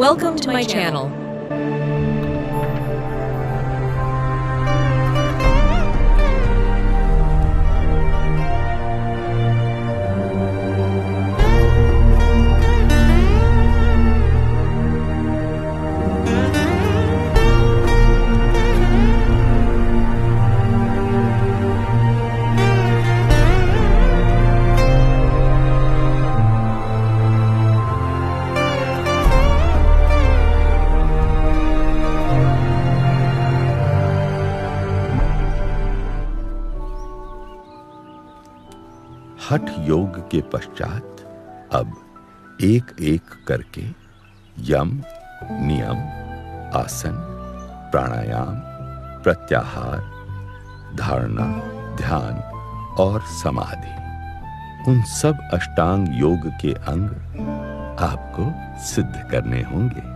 Welcome to my channel. हठ योग के पश्चात अब एक एक करके यम, नियम, आसन, प्राणायाम, प्रत्याहार, धारणा, ध्यान और समाधि, उन सब अष्टांग योग के अंग आपको सिद्ध करने होंगे।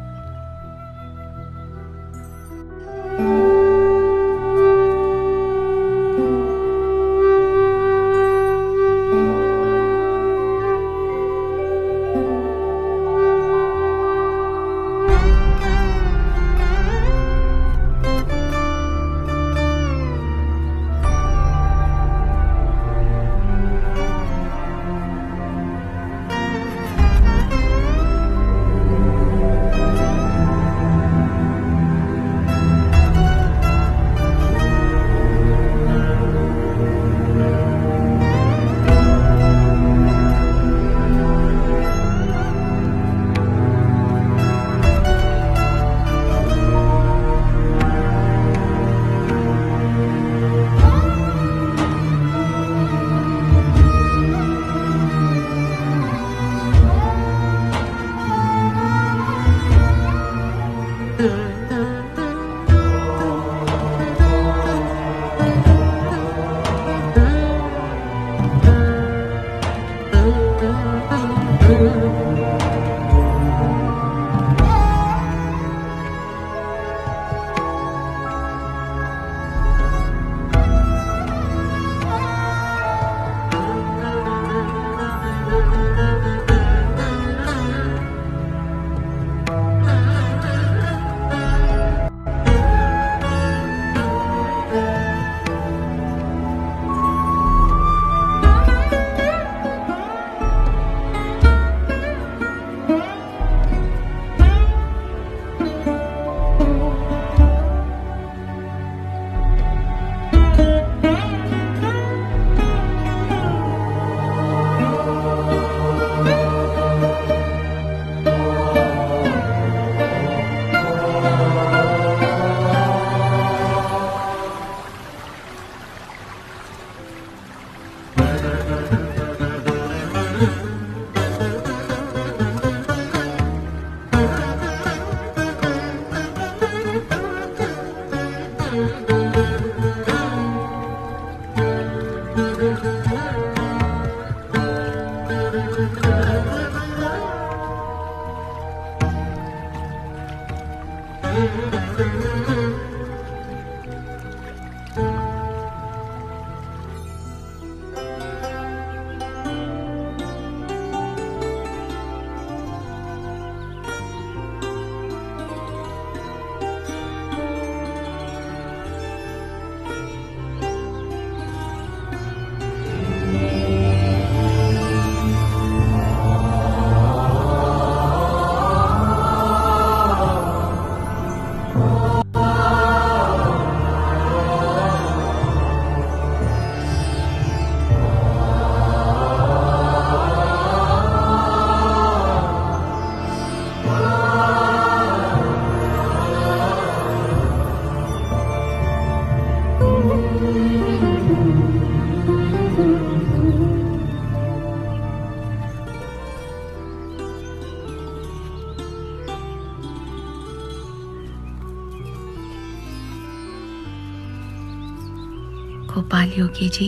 गोपाल योगी जी,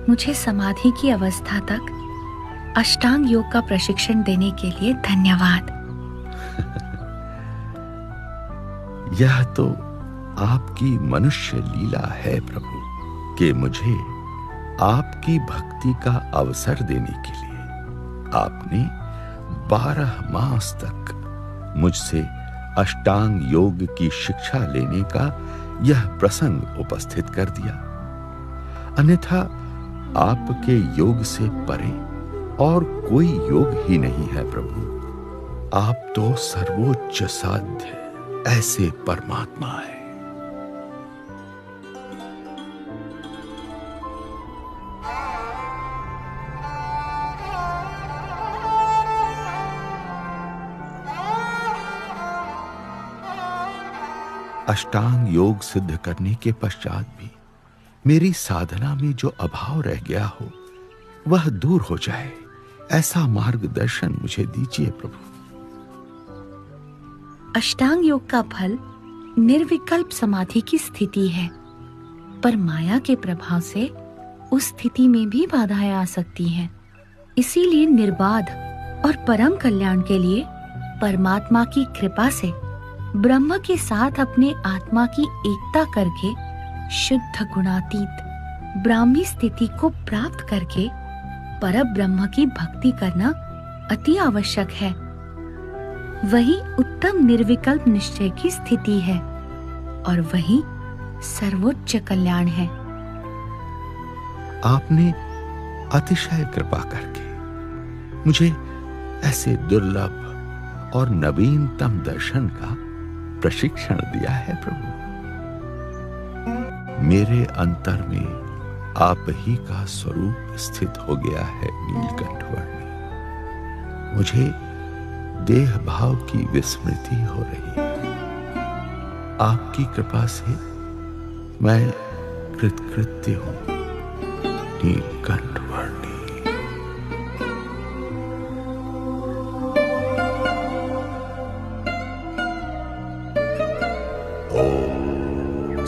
मुझे समाधि की अवस्था तक अष्टांग योग का प्रशिक्षण देने के लिए धन्यवाद। यह तो आपकी मनुष्य लीला है प्रभु, कि मुझे आपकी भक्ति का अवसर देने के लिए आपने 12 मास तक मुझसे अष्टांग योग की शिक्षा लेने का यह प्रसंग उपस्थित कर दिया। अन्यथा आपके योग से परे और कोई योग ही नहीं है प्रभु। आप तो सर्वोच्च साध्य ऐसे परमात्मा है। अष्टांग योग सिद्ध करने के पश्चात भी मेरी साधना में जो अभाव रह गया हो वह दूर हो जाए, ऐसा मार्गदर्शन मुझे दीजिए प्रभु। अष्टांग योग का फल निर्विकल्प समाधि की स्थिति है, पर माया के प्रभाव से उस स्थिति में भी बाधाएं आ सकती हैं। इसीलिए निर्बाध और परम कल्याण के लिए परमात्मा की कृपा से ब्रह्म के साथ अपने आत्मा की एकता करके शुद्ध गुणातीत ब्राह्मी स्थिति को प्राप्त करके परब्रह्म की भक्ति करना अति आवश्यक है। वही उत्तम निर्विकल्प निश्चय की स्थिति है और वही सर्वोच्च कल्याण है। आपने अतिशय कृपा करके मुझे ऐसे दुर्लभ और नवीनतम दर्शन का प्रशिक्षण दिया है प्रभु। मेरे अंतर में आप ही का स्वरूप स्थित हो गया है नीलकंठवर्णी। मुझे देह भाव की विस्मृति हो रही है। आपकी कृपा से मैं कृतकृत्य हूं नीलकंठवर्णी।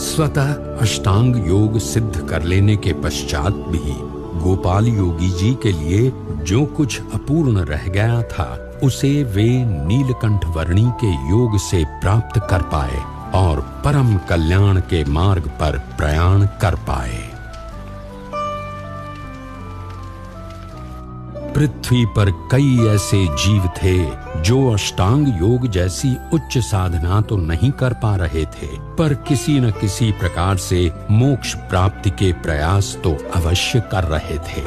स्वतः अष्टांग योग सिद्ध कर लेने के पश्चात भी गोपाल योगी जी के लिए जो कुछ अपूर्ण रह गया था उसे वे नीलकंठ वर्णी के योग से प्राप्त कर पाए और परम कल्याण के मार्ग पर प्रयाण कर पाए। पृथ्वी पर कई ऐसे जीव थे जो अष्टांग योग जैसी उच्च साधना तो नहीं कर पा रहे थे, पर किसी न किसी प्रकार से मोक्ष प्राप्ति के प्रयास तो अवश्य कर रहे थे।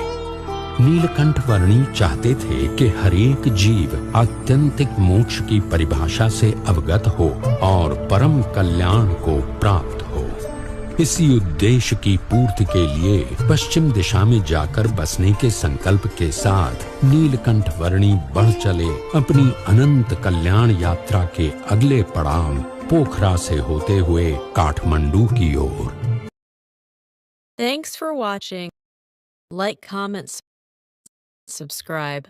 नीलकंठ वर्णी चाहते थे कि हर एक जीव आत्यंतिक मोक्ष की परिभाषा से अवगत हो और परम कल्याण को प्राप्त हो। इसी उद्देश्य की पूर्ति के लिए पश्चिम दिशा में जाकर बसने के संकल्प के साथ नीलकंठ वर्णी बढ़ चले अपनी अनंत कल्याण यात्रा के अगले पड़ाव पोखरा से होते हुए काठमांडू की ओर। Thanks for watching. Like, comment, subscribe.